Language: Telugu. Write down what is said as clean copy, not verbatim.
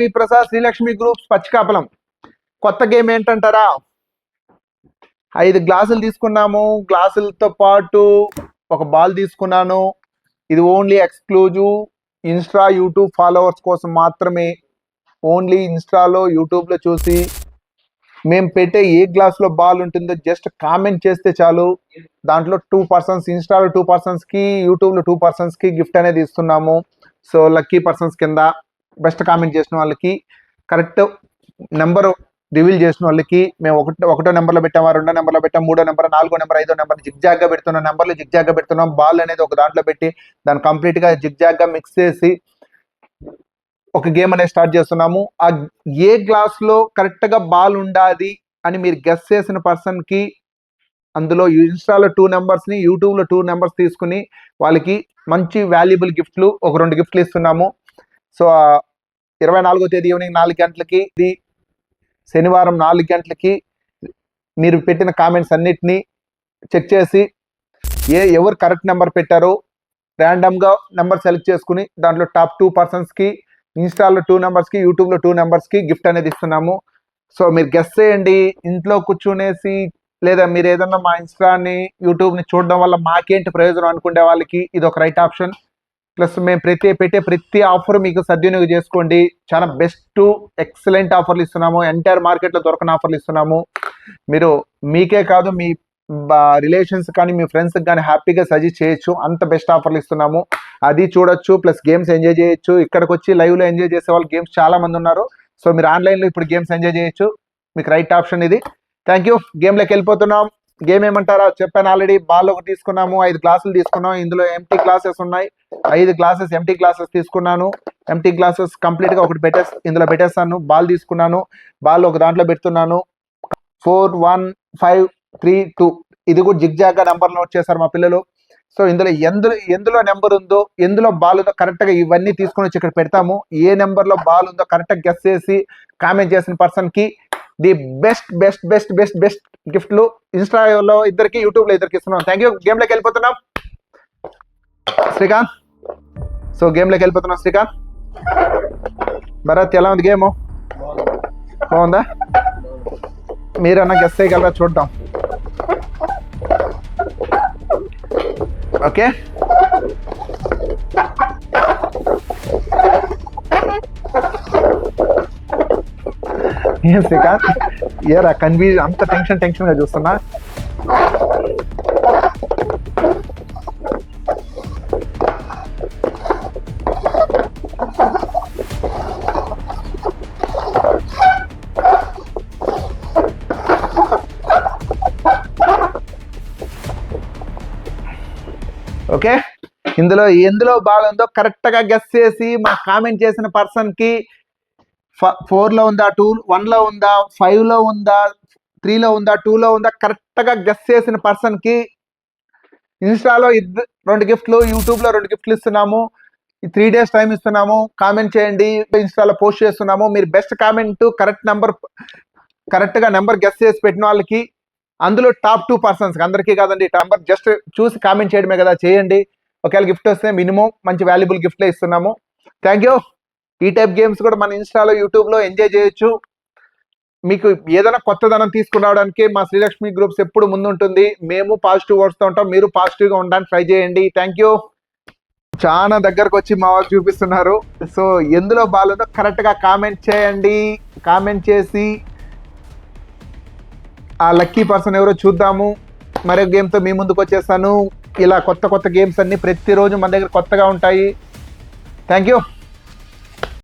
మీ ప్రసాద్ శ్రీలక్ష్మి గ్రూప్స్ పచ్చికాపలం. కొత్త గేమ్ ఏంటంటారా? 5 గ్లాసులు తీసుకున్నాము. గ్లాసులతో పాటు ఒక బాల్ తీసుకున్నాను. ఇది only exclusive Insta YouTube followers కోసం మాత్రమే. ఓన్లీ ఇన్స్టాలో యూట్యూబ్లో చూసి మేము పెట్టే ఏ గ్లాస్లో బాల్ ఉంటుందో జస్ట్ కామెంట్ చేస్తే చాలు. దాంట్లో 2 పర్సన్స్, ఇన్స్టాలో 2 పర్సన్స్కి, యూట్యూబ్లో 2 పర్సన్స్కి గిఫ్ట్ అనేది ఇస్తున్నాము. సో లక్కీ పర్సన్స్ కింద బెస్ట్ కామెంట్ చేసిన వాళ్ళకి, కరెక్ట్ నెంబర్ రివీల్ చేసిన వాళ్ళకి మేము ఒకటో నెంబర్లో పెట్టాము, రెండో నెంబర్లో పెట్టాము, మూడో నెంబర్, నాలుగో నెంబర్, ఐదో నెంబర్ జిగ్జాగ్గా పెడుతున్నాం. నెంబర్లు జిగ్జాగ్గా పెడుతున్నాం. బాల్ అనేది ఒక దాంట్లో పెట్టి దాన్ని కంప్లీట్గా జిగ్జాగ్గా మిక్స్ చేసి ఒక గేమ్ అనేది స్టార్ట్ చేస్తున్నాము. ఆ ఏ గ్లాస్లో కరెక్ట్గా బాల్ ఉండాలి అని మీరు గెస్ చేసిన పర్సన్కి అందులో ఇన్స్టాలో 2 నెంబర్స్ని, యూట్యూబ్లో 2 నెంబర్స్ తీసుకుని వాళ్ళకి మంచి వాల్యుబుల్ గిఫ్ట్లు, ఒక 2 గిఫ్ట్లు ఇస్తున్నాము. సో 24వ తేదీ ఈవినింగ్ 4 గంటలకి, శనివారం 4 గంటలకి మీరు పెట్టిన కామెంట్స్ అన్నిటినీ చెక్ చేసి ఎవరు కరెక్ట్ నెంబర్ పెట్టారో ర్యాండమ్గా నెంబర్ సెలెక్ట్ చేసుకుని దాంట్లో టాప్ 2 పర్సన్స్కి, ఇన్స్టాలో 2 నెంబర్స్కి, యూట్యూబ్లో 2 నెంబర్స్కి గిఫ్ట్ అనేది ఇస్తున్నాము. సో మీరు గెస్ చేయండి. ఇంట్లో కూర్చునేసి లేదా మీరు ఏదన్నా మా ఇన్స్టాని, యూట్యూబ్ని చూడడం వల్ల మాకేంటి ప్రయోజనం అనుకునే వాళ్ళకి ఇది ఒక రైట్ ఆప్షన్. ప్లస్ మేము పెట్టే ప్రతి ఆఫర్ మీకు సద్వినియోగం చేసుకోండి. చాలా బెస్ట్ ఎక్సలెంట్ ఆఫర్లు ఇస్తున్నాము. ఎంటైర్ మార్కెట్లో దొరకని ఆఫర్లు ఇస్తున్నాము. మీరు మీకే కాదు, మీ రిలేషన్స్ కానీ, మీ ఫ్రెండ్స్కి కానీ హ్యాపీగా సజెస్ట్ చేయొచ్చు. అంత బెస్ట్ ఆఫర్లు ఇస్తున్నాము. అది చూడొచ్చు. ప్లస్ గేమ్స్ ఎంజాయ్ చేయొచ్చు. ఇక్కడికి వచ్చి లైవ్లో ఎంజాయ్ చేసే వాళ్ళు గేమ్స్ చాలా మంది ఉన్నారు. సో మీరు ఆన్లైన్లో ఇప్పుడు గేమ్స్ ఎంజాయ్ చేయొచ్చు. మీకు రైట్ ఆప్షన్ ఇది. Thank you. గేమ్లోకి వెళ్ళిపోతున్నాం. గేమ్ ఏమంటారా? చెప్పాను ఆల్రెడీ. బాల్ ఒకటి తీసుకున్నాము, 5 గ్లాసులు తీసుకున్నాం. ఇందులో ఎంటీ గ్లాసెస్ ఉన్నాయి. 5 గ్లాసెస్ ఎంటీ గ్లాసెస్ తీసుకున్నాను. ఎంటీ గ్లాసెస్ కంప్లీట్గా ఒకటి ఇందులో పెట్టేస్తాను. బాల్ తీసుకున్నాను. బాల్ ఒక దాంట్లో పెడుతున్నాను. 4 1 5 3 2 ఇది కూడా జిగ్జాగ్గా నెంబర్ నోట్ చేశారు మా పిల్లలు. సో ఇందులో ఎందులో నెంబర్ ఉందో, ఎందులో బాల్ ఉందో కరెక్ట్గా ఇవన్నీ తీసుకొని వచ్చి ఇక్కడ పెడతాము. ఏ నెంబర్లో బాల్ ఉందో కరెక్ట్గా గెస్ చేసి కామెంట్ చేసిన పర్సన్కి the best best best best best గిఫ్ట్లు ఇన్స్టాలో 2కి, యూట్యూబ్లో 2కి ఇస్తున్నాం. Thank you. గేమ్లోకి వెళ్ళిపోతున్నాం శ్రీకాంత్. సో గేమ్లోకి వెళ్ళిపోతున్నాం శ్రీకాంత్. భరత్ ఎలా ఉంది గేమ్? బాగుందా? మీరన్నా గెస్ చేయగలరా చూద్దాం. ఓకే, ఏం శ్రీకాంత్ ఏరా కన్ఫ్యూజ్, అంత టెన్షన్గా చూస్తున్నా? ఓకే, ఇందులో ఎందులో బాల్ ఉందో కరెక్ట్గా గెస్ చేసి మా కామెంట్ చేసిన పర్సన్కి 4లో ఉందా, 1లో ఉందా, 5లో ఉందా, 3లో ఉందా, 2లో ఉందా కరెక్ట్గా గెస్ చేసిన పర్సన్కి ఇన్స్టాలో 2 గిఫ్ట్లు, యూట్యూబ్లో 2 గిఫ్ట్లు ఇస్తున్నాము. 3 days టైం ఇస్తున్నాము. కామెంట్ చేయండి. ఇన్స్టాలో పోస్ట్ చేస్తున్నాము. మీరు బెస్ట్ కామెంట్, కరెక్ట్గా నెంబర్ గెస్ చేసి పెట్టిన వాళ్ళకి అందులో టాప్ 2 పర్సన్స్కి, అందరికీ కాదండి, నెంబర్ జస్ట్ చూసి కామెంట్ చేయడమే కదా, చేయండి. ఒకవేళ గిఫ్ట్ వస్తే మినిమం మంచి వాల్యుబుల్ గిఫ్ట్లే ఇస్తున్నాము. Thank you. ఈ టైప్ గేమ్స్ కూడా మన ఇన్స్టాలో, యూట్యూబ్లో ఎంజాయ్ చేయొచ్చు. మీకు ఏదైనా కొత్తదనం తీసుకురావడానికి మా శ్రీలక్ష్మి గ్రూప్స్ ఎప్పుడు ముందుంటుంది. మేము పాజిటివ్ వర్డ్స్తో ఉంటాం. మీరు పాజిటివ్గా ఉండడానికి ట్రై చేయండి. Thank you. చాలా దగ్గరకు వచ్చి మా వాళ్ళు చూపిస్తున్నారు. సో ఎందులో బాగుందో కరెక్ట్గా కామెంట్ చేయండి. కామెంట్ చేసి ఆ లక్కీ పర్సన్ ఎవరో చూద్దాము. మరొక గేమ్తో మీ ముందుకు వచ్చేస్తాను. ఇలా కొత్త గేమ్స్ అన్నీ ప్రతిరోజు మన దగ్గర కొత్తగా ఉంటాయి. Thank you.